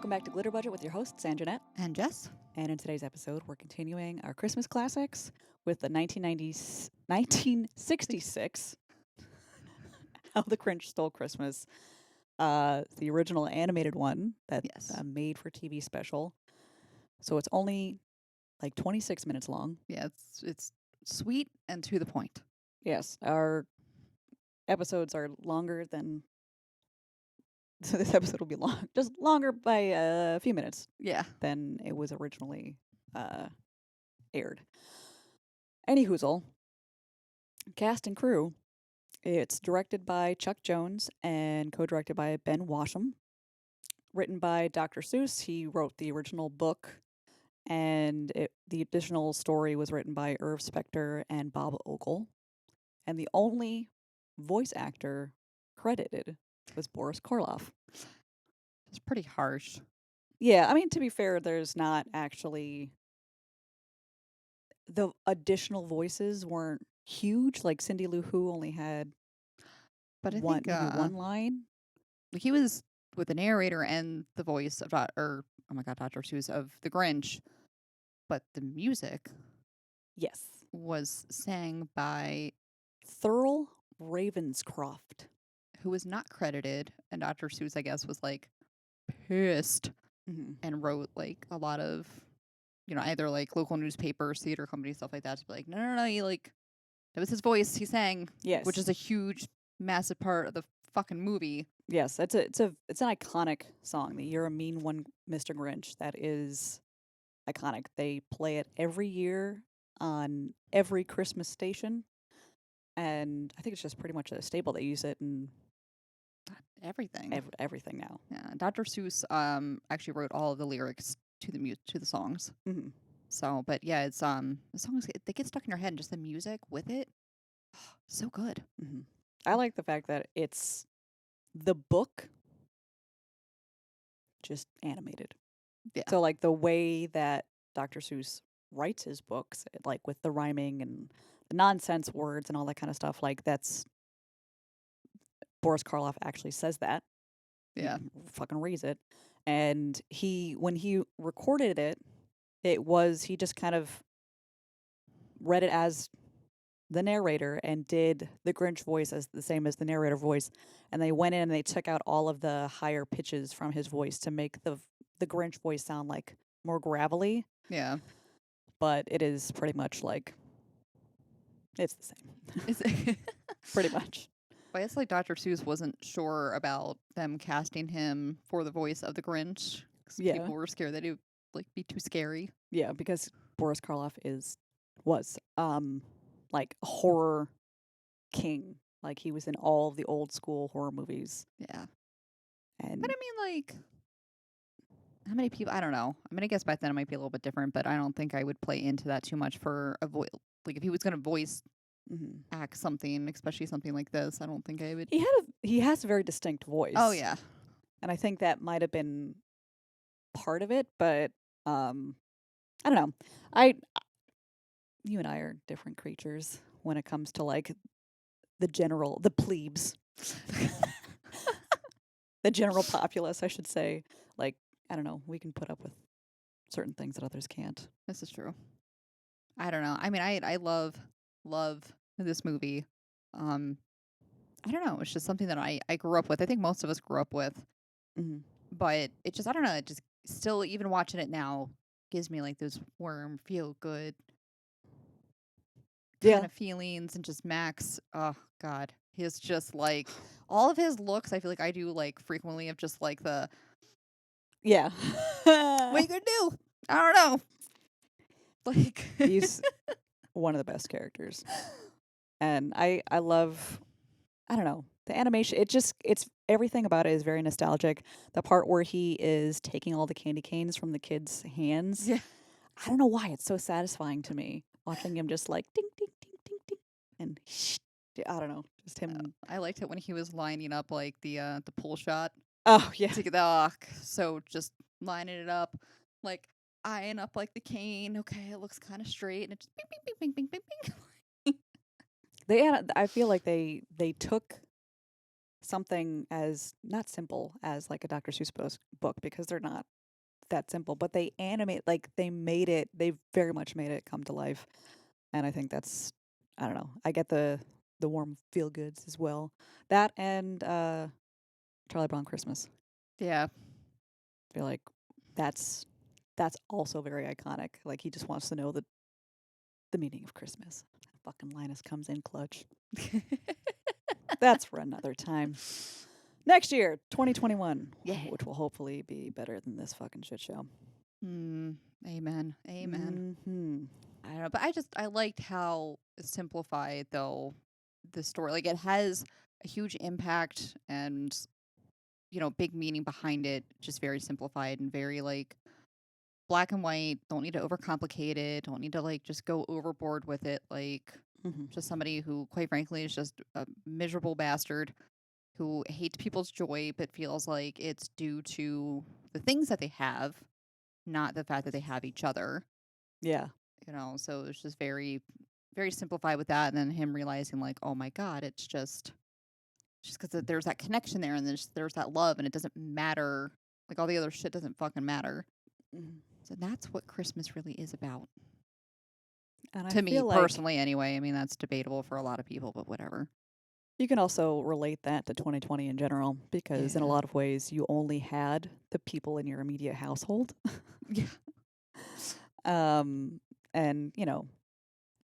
Welcome back to Glitter Budget with your hosts, Anjanette. And Jess? And in today's episode, we're continuing our Christmas classics with the 1966 How the Grinch Stole Christmas, the original animated one that Yes. made for TV special. So it's only like 26 minutes long. Yeah, it's sweet and to the point. Yes, our episodes are longer than. So this episode will be long, just longer by a few minutes Yeah. than it was originally aired. Any hoozle, cast and crew. It's directed by Chuck Jones and co-directed by Ben Washam. Written by Dr. Seuss. He wrote the original book, and the additional story was written by Irv Spector and Bob Ogle. And the only voice actor credited was Boris Karloff. It's pretty harsh. Yeah, I mean, to be fair, there's not actually... The additional voices weren't huge. Like Cindy Lou Who only had But I maybe think one line. he was with the narrator and the voice of Dr. Seuss of the Grinch, but the music Yes. was sang by Thurl Ravenscroft. who was not credited, and Dr. Seuss, I guess, was like pissed and wrote like a lot of, either like local newspapers, theater companies, stuff like that, to be like, no, he like, it was his voice, he sang, Yes. which is a huge, massive part of the fucking movie. Yes, it's an iconic song. The "You're a Mean One, Mr. Grinch." That is iconic. They play it every year on every Christmas station, and I think it's just pretty much a staple. They use it in Everything. everything now. Yeah, Dr. Seuss actually wrote all of the lyrics to the songs. Mm-hmm. So, but yeah, it's the songs they get stuck in your head, and just the music with it, so good. Mm-hmm. I like the fact that it's the book just animated. Yeah. So like the way that Dr. Seuss writes his books, like with the rhyming and the nonsense words and all that kind of stuff, like that's Boris Karloff actually says that. Yeah. Fucking raise it. And when he recorded it, he just kind of read it as the narrator and did the Grinch voice as the same as the narrator voice. And they went in and they took out all of the higher pitches from his voice to make the Grinch voice sound like more gravelly. Yeah. But it is pretty much like, it's the same. Pretty much. But it's like Dr. Seuss wasn't sure about them casting him for the voice of the Grinch. 'Cause Yeah. people were scared that it would like be too scary. Yeah, because Boris Karloff was like a horror king. Like he was in all of the old school horror movies. Yeah. And But I mean, like, how many people? I don't know. I mean, I guess back then it might be a little bit different, but I don't think I would play into that too much for a voice. Like, if he was going to voice act something, especially something like this, I don't think I would. He has a very distinct voice. Oh, yeah. And I think that might have been part of it, but I don't know. You and I are different creatures when it comes to like the plebes. The general populace, I should say. Like, I don't know, we can put up with certain things that others can't. This is true. I don't know. I mean, I love this movie. I don't know. It's just something that I grew up with. I think most of us grew up with. Mm-hmm. But it just, I don't know. It just still, even watching it now, gives me like those warm, feel good kind of feelings. And just Max, oh God, he's just like all of his looks. I feel like I do like frequently of just like the Yeah. what you gonna do? I don't know. Like he's one of the best characters, and I love, I don't know, the animation. It's everything about it is very nostalgic. The part where he is taking all the candy canes from the kids' hands. Yeah. I don't know why it's so satisfying to me watching him just like ding ding ding ding ding and I don't know, just him. I liked it when he was lining up like the pull shot. Oh yeah. To get the so just lining it up, like eyeing up like the cane. Okay, it looks kind of straight, and it just bing bing bing bing bing bing bing. I feel like they took something as not simple as like a Dr. Seuss book, because they're not that simple, but they very much made it come to life. And I think that's, I don't know. I get the warm feel goods as well. That and Charlie Brown Christmas. Yeah. I feel like that's also very iconic. Like he just wants to know the meaning of Christmas. Fucking Linus comes in clutch. That's for another time. Next year, 2021, Yeah. which will hopefully be better than this fucking shit show. Amen. Amen. Mm-hmm. I don't know, but I liked how simplified though the story. Like it has a huge impact and big meaning behind it. Just very simplified and very like black and white. Don't need to overcomplicate it. Don't need to like just go overboard with it. Like just somebody who, quite frankly, is just a miserable bastard who hates people's joy, but feels like it's due to the things that they have, not the fact that they have each other. Yeah. So it's just very, very simplified with that. And then him realizing, like, oh my God, it's just because there's that connection there and there's that love and it doesn't matter. Like, all the other shit doesn't fucking matter. Mm-hmm. So that's what Christmas really is about. And to me, personally, anyway. I mean, that's debatable for a lot of people, but whatever. You can also relate that to 2020 in general because in a lot of ways you only had the people in your immediate household. Yeah. And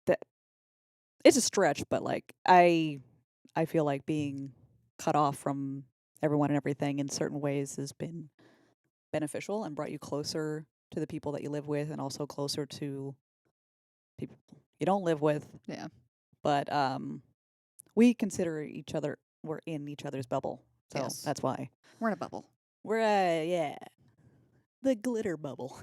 that it's a stretch, but like I feel like being cut off from everyone and everything in certain ways has been beneficial and brought you closer to the people that you live with and also closer to people you don't live with. Yeah. But we consider we're in each other's bubble. So Yes. that's why. We're in a bubble. We're the glitter bubble.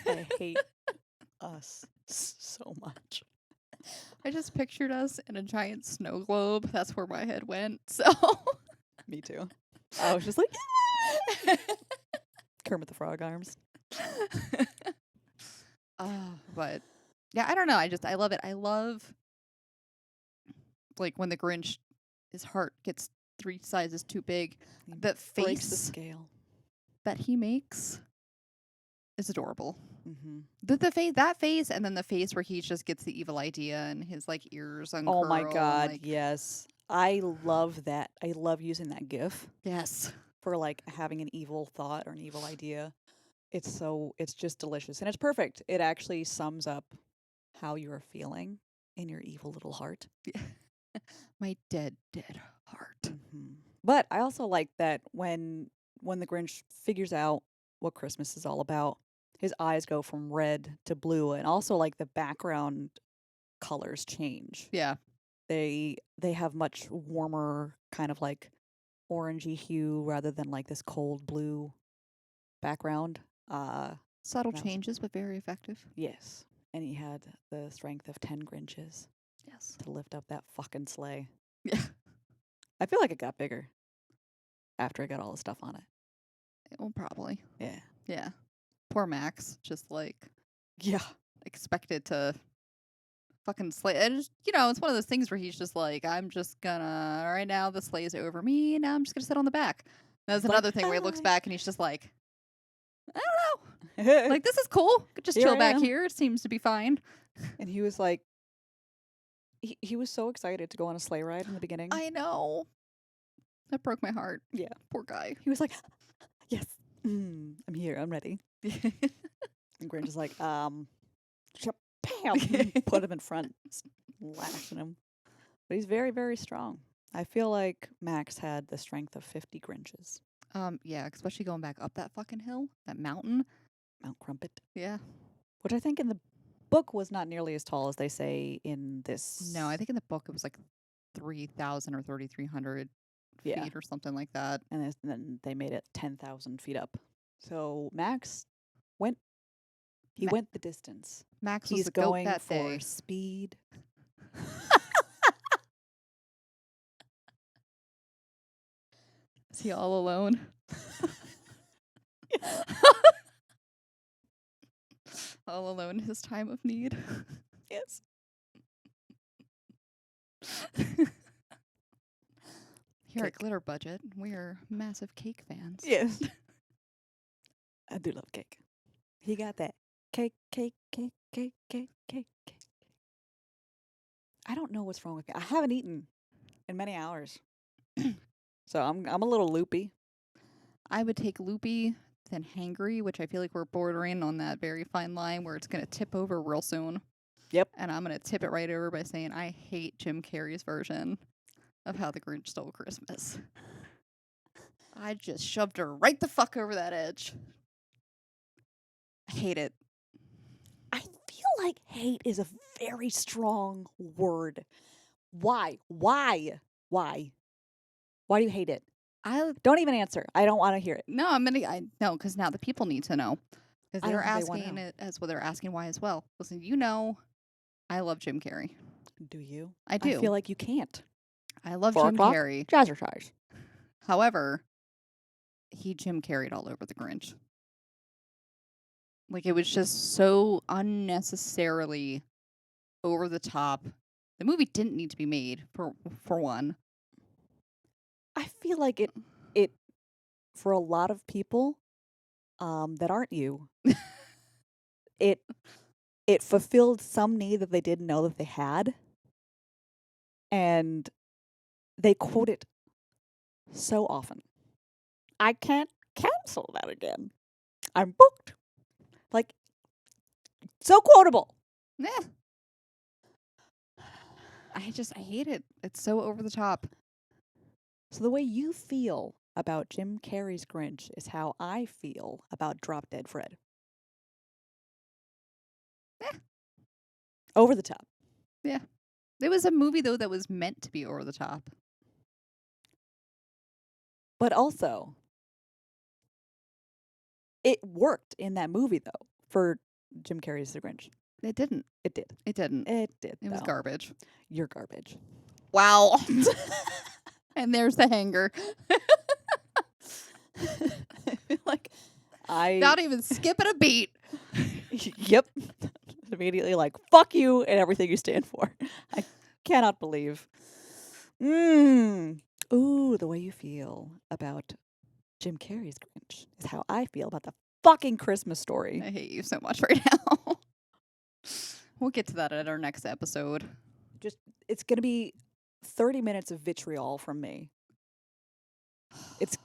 I hate us so much. I just pictured us in a giant snow globe. That's where my head went. So Me too. I was just like Kermit the Frog arms. But yeah, I don't know. I love it. I love like when the Grinch, his heart gets 3 sizes too big. The Breaks the face scale that he makes is adorable. Mm-hmm. That face, and then the face where he just gets the evil idea and his like ears uncurl. Oh my God, like, yes. I love that. I love using that GIF yes. for like having an evil thought or an evil idea. It's just delicious and it's perfect. It actually sums up how you're feeling in your evil little heart. My dead heart. Mm-hmm. But I also like that when the Grinch figures out what Christmas is all about, his eyes go from red to blue, and also like the background colors change. Yeah. They have much warmer kind of like orangey hue rather than like this cold blue background. Subtle changes, but very effective. Yes. And he had the strength of 10 Grinches. Yes. To lift up that fucking sleigh. Yeah. I feel like it got bigger after I got all the stuff on it. Well, probably. Yeah. Yeah. Poor Max, just like Yeah. expected to fucking slay. And it's one of those things where he's just like, I'm just gonna right now the sleigh is over me. Now I'm just gonna sit on the back. That's another thing where he looks back and he's just like, I don't know. Like, this is cool. Could just chill back here. It seems to be fine. And he was like, he was so excited to go on a sleigh ride in the beginning. I know. That broke my heart. Yeah. Poor guy. He was like, yes, I'm here. I'm ready. And Grinch is like, bam, put him in front, lashing him. But he's very, very strong. I feel like Max had the strength of 50 Grinches. Yeah, especially going back up that fucking hill, that mountain. Mount Crumpet. Yeah. Which I think in the book was not nearly as tall as they say in this. No, I think in the book it was like 3,000 or 3,300 feet or something like that. And then they made it 10,000 feet up. So Max went. He went the distance. Max He's was going that for day. speed. Is he all alone? All alone in his time of need. Yes. Here at Cake. Glitter Budget, we're massive cake fans. Yes. I do love cake. He got that cake. I don't know what's wrong with me. I haven't eaten in many hours, so I'm a little loopy. I would take loopy, then hangry, which I feel like we're bordering on that very fine line where it's going to tip over real soon. Yep. And I'm going to tip it right over by saying I hate Jim Carrey's version of How the Grinch Stole Christmas. I just shoved her right the fuck over that edge. I hate it. I feel like hate is a very strong word. Why? Why do you hate it? I Don't even answer. I don't want to hear it. No, because now the people need to know. Because I don't they're think they wanna asking know. it as well. They're asking why as well. Listen, I love Jim Carrey. Do you? I do. I feel like you can't. I love 4 Jim o'clock, Carrey. Jazzercise. However, he Jim Carreyed all over the Grinch. Like, it was just so unnecessarily over the top. The movie didn't need to be made, for one. I feel like it for a lot of people that aren't you, it fulfilled some need that they didn't know that they had, and they quote it so often. I can't cancel that again. I'm booked. Like, so quotable. Yeah. I hate it. It's so over the top. So the way you feel about Jim Carrey's Grinch is how I feel about Drop Dead Fred. Yeah. Over the top. Yeah. There was a movie, though, that was meant to be over the top. But also, it worked in that movie, though, for Jim Carrey's The Grinch. It didn't. It did. It didn't. It did. It was though. garbage. You're garbage. Wow. And there's the hanger. Like, Not even skipping a beat. Yep. Immediately like, fuck you and everything you stand for. I cannot believe. Ooh, the way you feel about Jim Carrey's Grinch is how I feel about the fucking Christmas Story. I hate you so much right now. We'll get to that at our next episode. It's going to be 30 minutes of vitriol from me.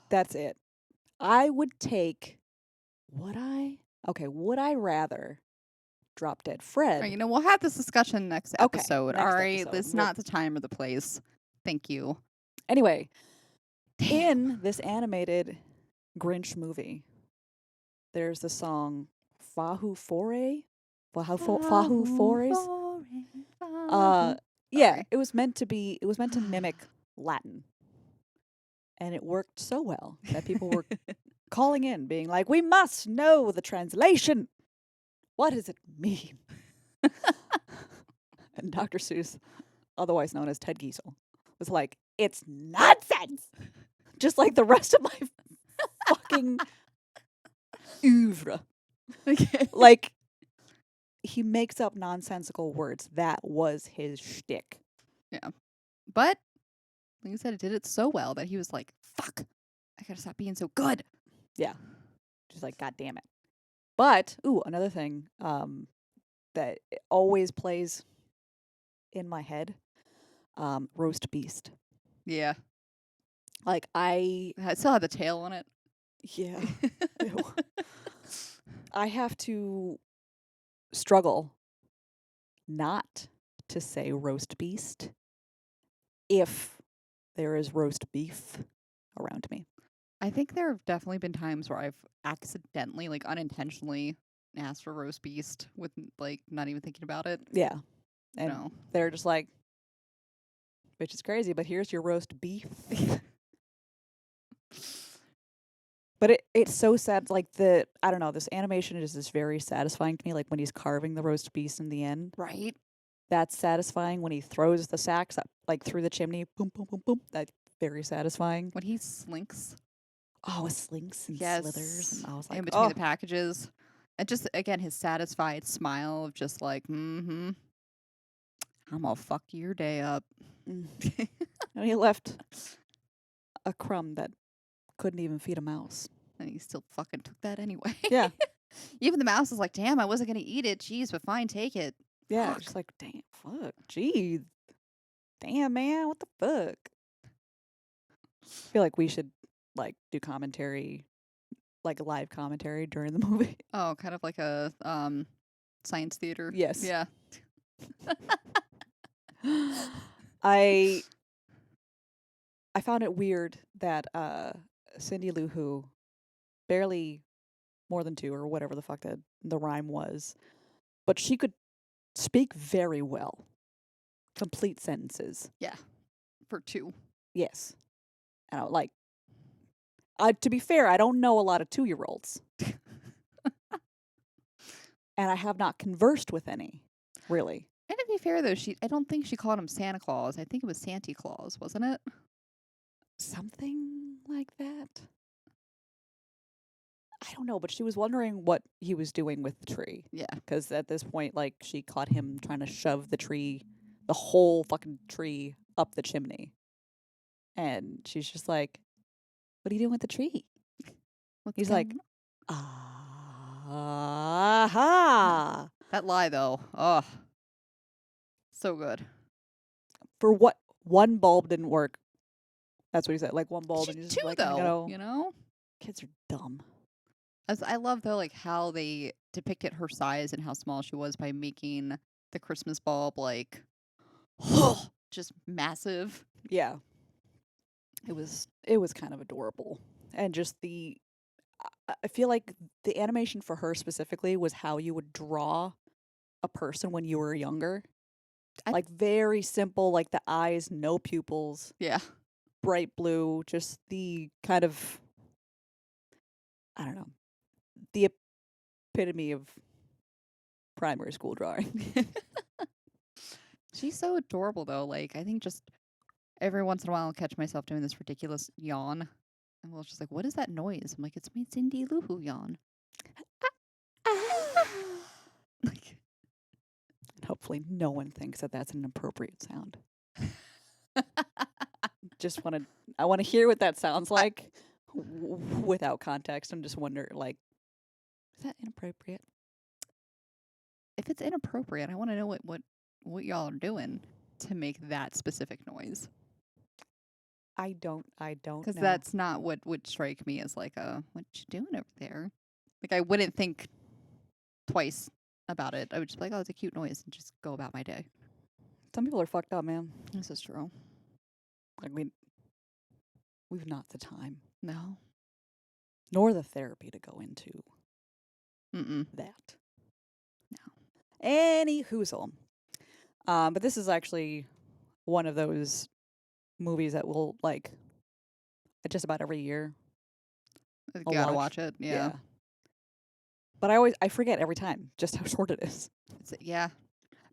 That's it. I would take, would I rather Drop Dead Fred? All right, we'll have this discussion next episode. next All right, episode. it's not the time or the place. Thank you. Anyway, Damn. in this animated Grinch movie, there's the song Fahu Foray. Fahu Forays. Yeah, Sorry. it was meant to mimic Latin. And it worked so well that people were calling in, being like, we must know the translation. What does it mean? And Dr. Seuss, otherwise known as Ted Giesel, was like, it's nonsense. Just like the rest of my fucking oeuvre. Okay. Like, he makes up nonsensical words. That was his shtick. Yeah. But, like I said, it did it so well that he was like, fuck, I gotta stop being so good. Yeah. Just like, God damn it. But, another thing that always plays in my head, roast beast. Yeah. Like, I still have the tail on it. Yeah. Ew. I have to struggle not to say roast beast if there is roast beef around me. I think there have definitely been times where I've accidentally, like unintentionally, asked for roast beast with like not even thinking about it. Yeah. And No. they're just like, bitch is crazy, but here's your roast beef. But it's so sad. Like I don't know, this animation is just very satisfying to me. Like when he's carving the roast beast in the end. Right? That's satisfying. When he throws the sacks up, like through the chimney, boom, boom, boom, boom. That's very satisfying. When he slinks. Oh, slinks and slithers. And I was like, in between the packages. And just, again, his satisfied smile of just like, I'm gonna fuck your day up. And he left a crumb that couldn't even feed a mouse. And he still fucking took that anyway. Yeah. Even the mouse is like, damn, I wasn't going to eat it. Jeez, but fine, take it. Yeah, Fuck. just like, damn, fuck, gee, damn, man, what the fuck? I feel like we should like do commentary, like live commentary during the movie. Oh, kind of like a science theater. Yes. Yeah. I found it weird that Cindy Lou Who, barely more than two or whatever the fuck the rhyme was, but she could speak very well. Complete sentences. Yeah. For 2. Yes. And to be fair, I don't know a lot of 2-year-olds. And I have not conversed with any, really. And to be fair, though, I don't think she called him Santa Claus. I think it was Santy Claus, wasn't it? Something like that. I don't know, but she was wondering what he was doing with the tree. Yeah. Because at this point, like, she caught him trying to shove the whole fucking tree up the chimney. And she's just like, what are you doing with the tree? He's like, aha. That lie, though. Oh. So good. For what? One bulb didn't work. That's what he said. Like, one bulb. She's And he's 2, like, though, you know? Kids are dumb. I love, though, like, how they depicted her size and how small she was by making the Christmas bulb, like, just massive. Yeah. It was kind of adorable. And just I feel like the animation for her specifically was how you would draw a person when you were younger. Like, very simple, like the eyes, no pupils. Yeah. Bright blue, just the kind of, I don't know, the epitome of primary school drawing. She's so adorable, though. Like, I think just every once in a while I'll catch myself doing this ridiculous yawn. And Will's just like, what is that noise? I'm like, it's me, Cindy Lou Who yawn. Like, Hopefully no one thinks that that's an appropriate sound. I want to hear what that sounds like without context. I'm just wondering, like, is that inappropriate? if it's inappropriate, I want to know what y'all are doing to make that specific noise. I don't Because know. that's not what would strike me as like what you doing over there? Like, I wouldn't think twice about it. I would just be like, oh, it's a cute noise, and just go about my day. Some people are fucked up, man. This is true. Like, we've not the time No. nor the therapy to go into that. No. Any hoozle. But this is actually one of those movies that will, like, just about every year. You gotta watch it. Yeah. But I forget every time just how short it is. Yeah.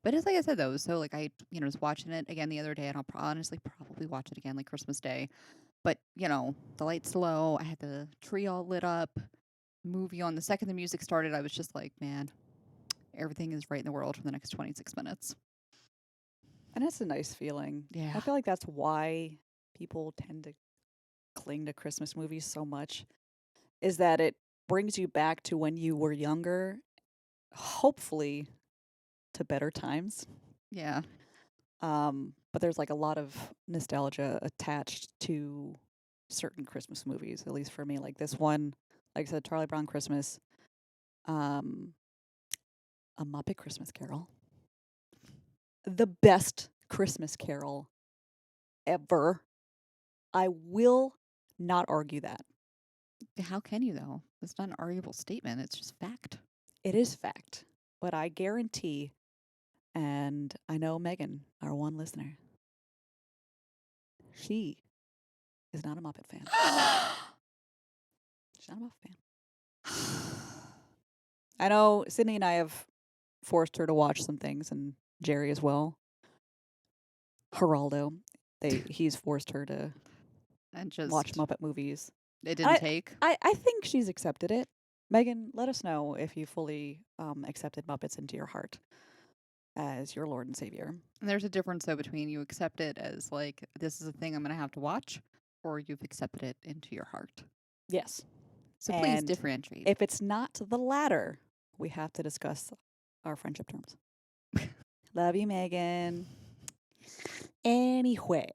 But it's like I said, though. So, like, I was watching it again the other day, and I'll honestly probably watch it again, like, Christmas Day. But, the lights low. I had the tree all lit up. Movie on. The second the music started, I was just like, man, everything is right in the world for the next 26 minutes. And it's a nice feeling. Yeah. I feel like that's why people tend to cling to Christmas movies so much, is that it brings you back to when you were younger, hopefully to better times. Yeah. But there's, like, a lot of nostalgia attached to certain Christmas movies, at least for me. Like this one, like I said, Charlie Brown Christmas, A Muppet Christmas Carol. The best Christmas Carol ever. I will not argue that. How can you, though? It's not an arguable statement. It's just fact. It is fact. But I guarantee, and I know Megan, our one listener, she is not a Muppet fan. She's not a Muppet fan. I know Sydney and I have forced her to watch some things, and Jerry as well. Geraldo, he's forced her to And just watch Muppet movies. It didn't take. I think she's accepted it. Megan, let us know if you fully accepted Muppets into your heart as your Lord and Savior. And there's a difference, though, between you accept it as, like, this is a thing I'm going to have to watch, or you've accepted it into your heart. Yes. So please And differentiate. if it's not the latter, we have to discuss our friendship terms. Love you, Megan. Anyway,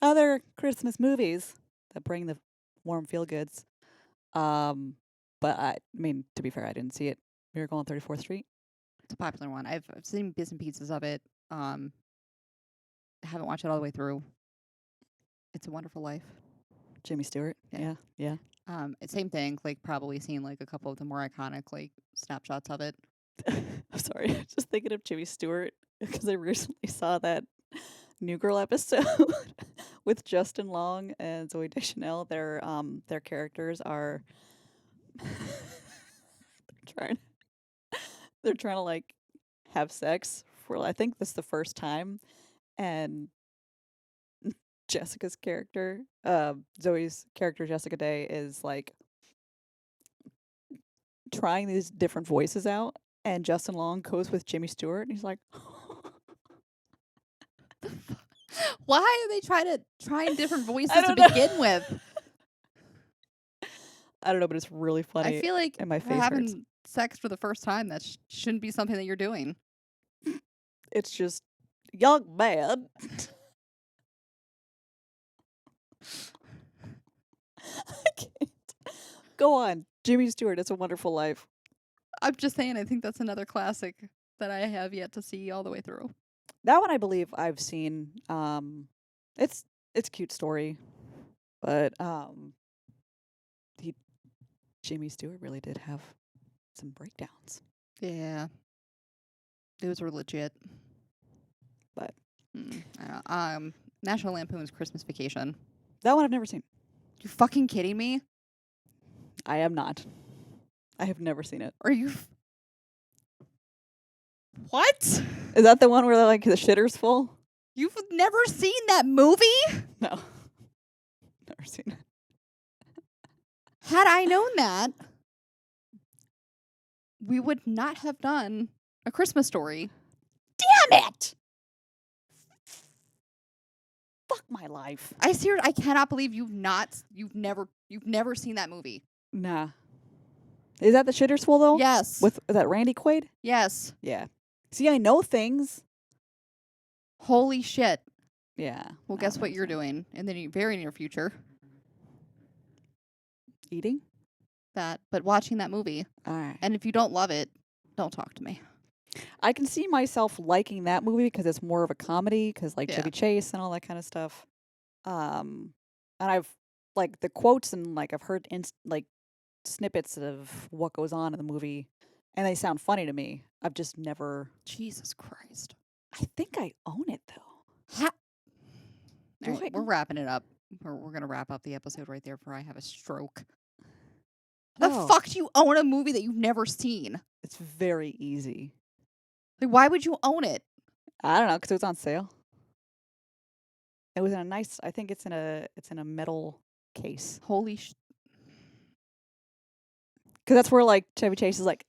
other Christmas movies that bring the warm feel goods. But I mean, to be fair, I didn't see it. Miracle on 34th Street. It's a popular one. I've seen bits and pieces of it. I haven't watched it all the way through. It's a Wonderful Life. Jimmy Stewart. Yeah. Yeah. Same thing. Like probably seen like a couple of the more iconic like snapshots of it. I'm sorry. I was just thinking of Jimmy Stewart because I recently saw that New Girl episode with Justin Long and Zooey Deschanel. Their characters are trying they're trying to like have sex for I think this is the first time, and Jessica's character, Zoe's character Jessica Day is like trying these different voices out, and Justin Long goes with Jimmy Stewart, and he's like, Why are they trying different voices to don't know. begin with? I don't know, but it's really funny. I feel like and my for face having hurts. sex for the first time, that shouldn't be something that you're doing. It's just young man. I can't. Go on, Jimmy Stewart. It's a Wonderful Life. I'm just saying, I think that's another classic that I have yet to see all the way through. That one I believe I've seen. It's a cute story, but Jimmy Stewart really did have some breakdowns. Yeah. Those were legit. But I don't know. National Lampoon's Christmas Vacation. that one I've never seen. You fucking kidding me? I am not. I have never seen it. Are you? What? Is that the one where like the shitter's full? You've never seen that movie? No, never seen it. Had I known that, we would not have done A Christmas Story. Damn it! Fuck my life. I cannot believe you've never seen that movie. Nah. Is that the shitter's full though? Yes. Is that Randy Quaid? Yes. Yeah. See, I know things. Holy shit. Yeah. Well, guess what you're doing in the very near future? Eating? But watching that movie. All right. And if you don't love it, don't talk to me. I can see myself liking that movie because it's more of a comedy, because like Yeah. Chevy Chase and all that kind of stuff. And I've like the quotes and like I've heard like snippets of what goes on in the movie, and they sound funny to me. I've just never. Jesus Christ. I think I own it though. All right, we're wrapping it up. We're gonna wrap up the episode right there before I have a stroke. The fuck do you own a movie that you've never seen? It's very easy. Like, why would you own it? I don't know, because it was on sale. It was in a nice. I think it's in a metal case. Holy sh! Because that's where like Chevy Chase is like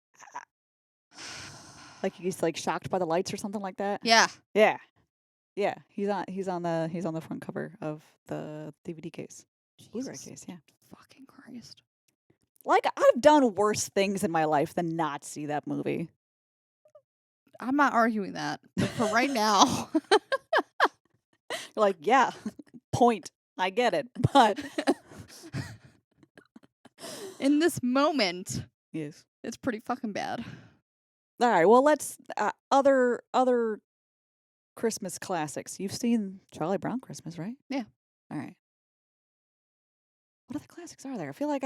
he's like shocked by the lights or something like that. Yeah. Yeah. Yeah. He's on the front cover of the DVD case. Blu-ray Jesus case, yeah. fucking Christ. Like I've done worse things in my life than not see that movie. I'm not arguing that. But for right now. You're like, yeah, point. I get it. But in this moment, yes. it's pretty fucking bad. All right, well, let's other Christmas classics. You've seen Charlie Brown Christmas, right? Yeah. All right. What other classics are there? I feel like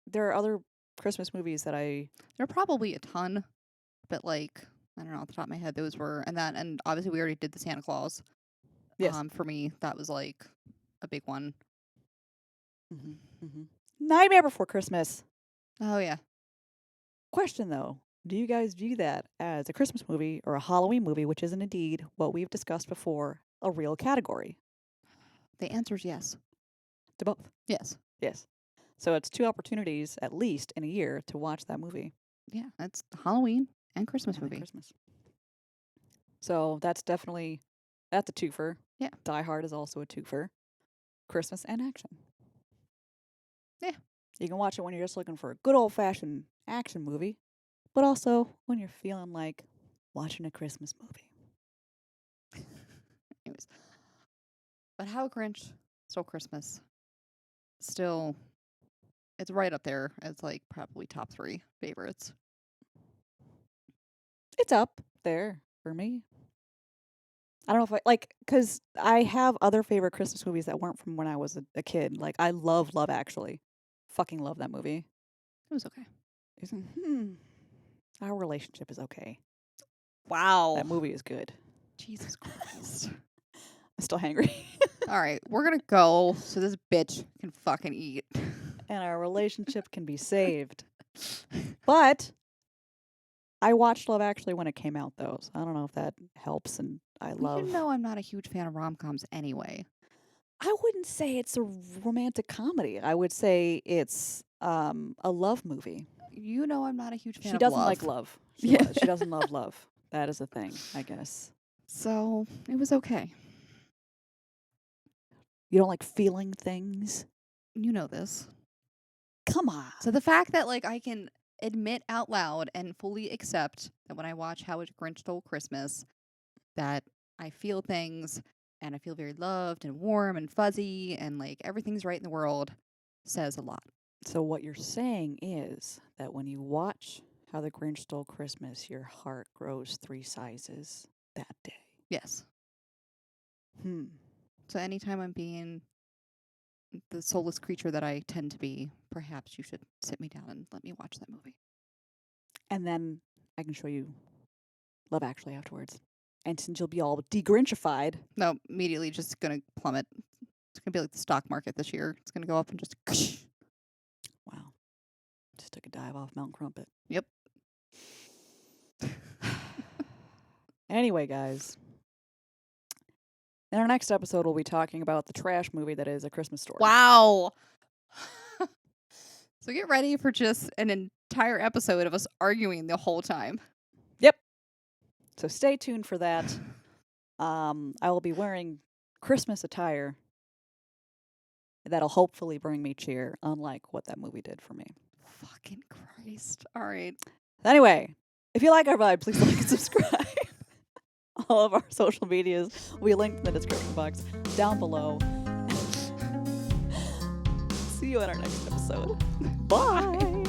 there are other Christmas movies that There are probably a ton, but like, I don't know, off the top of my head, those were, and obviously we already did the Santa Claus. Yes. For me, that was like a big one. Nightmare Before Christmas. Oh, yeah. Question though, do you guys view that as a Christmas movie or a Halloween movie, which is indeed what we've discussed before, a real category? The answer is yes. To both. Yes. Yes. So it's 2 opportunities at least in a year to watch that movie. Yeah, that's Halloween and Christmas movie. Christmas. So that's a twofer. Yeah. Die Hard is also a twofer. Christmas and action. Yeah. You can watch it when you're just looking for a good old-fashioned action movie, but also when you're feeling like watching a Christmas movie. Anyways. But How Grinch Stole Christmas. Still, it's right up there as like probably top 3 favorites. It's up there for me. I don't know if I like, because I have other favorite Christmas movies that weren't from when I was a kid. Like, I love Love Actually. Fucking love that movie. It was okay. Our relationship is okay. Wow. That movie is good. Jesus Christ. I'm still hangry. All right, we're going to go so this bitch can fucking eat. And our relationship can be saved. But I watched Love Actually when it came out, though, so I don't know if that helps. And I love. You know I'm not a huge fan of rom-coms anyway. I wouldn't say it's a romantic comedy. I would say it's a love movie. You know I'm not a huge fan of She doesn't love. like love. She doesn't love love. That is a thing, I guess. So it was okay. You don't like feeling things? You know this. Come on. So the fact that like I can admit out loud and fully accept that when I watch How Grinch Stole Christmas, that I feel things and I feel very loved and warm and fuzzy and like everything's right in the world says a lot. So what you're saying is that when you watch How the Grinch Stole Christmas, your heart grows 3 sizes that day. Yes. Hmm. So anytime I'm being the soulless creature that I tend to be, perhaps you should sit me down and let me watch that movie. And then I can show you Love Actually afterwards. And since you'll be all de-Grinchified. No, immediately just going to plummet. It's going to be like the stock market this year. It's going to go up and just... Wow. Just took a dive off Mount Crumpet. Yep. Anyway, guys. In our next episode, we'll be talking about the trash movie that is A Christmas Story. Wow. So get ready for just an entire episode of us arguing the whole time. Yep. So stay tuned for that. I will be wearing Christmas attire that'll hopefully bring me cheer, unlike what that movie did for me. Fucking Christ. All right. Anyway, if you like our vibe, please like and subscribe. All of our social medias will be linked in the description box down below. See you in our next episode. Bye.